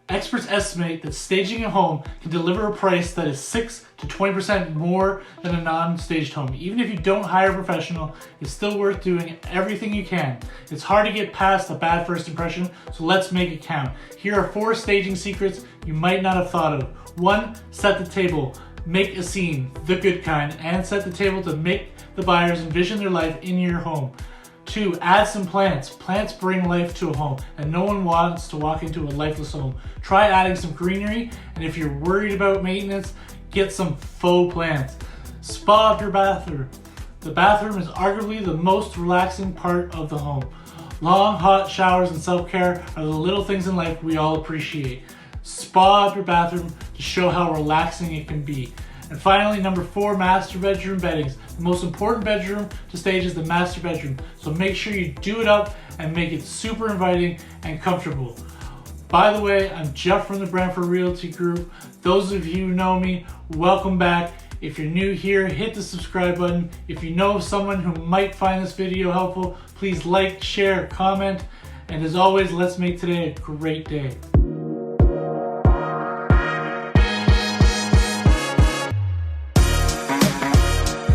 Experts estimate that staging a home can deliver a price that is 6 to 20% more than a non-staged home. Even if you don't hire a professional, it's still worth doing everything you can. It's hard to get past a bad first impression, so let's make it count. Here are 4 staging secrets you might not have thought of. 1. Set the table. Make a scene, the good kind, and set the table to make the buyers envision their life in your home. 2. Add some plants. Plants bring life to a home, and no one wants to walk into a lifeless home. Try adding some greenery, and if you're worried about maintenance, get some faux plants. Spa up your bathroom. The bathroom is arguably the most relaxing part of the home. Long, hot showers and self-care are the little things in life we all appreciate. Spa up your bathroom to show how relaxing it can be. And finally, number 4, master bedroom beddings. The most important bedroom to stage is the master bedroom. So make sure you do it up and make it super inviting and comfortable. By the way, I'm Jeff from the Brantford Realty Group. Those of you who know me, welcome back. If you're new here, hit the subscribe button. If you know someone who might find this video helpful, please like, share, comment. And as always, let's make today a great day.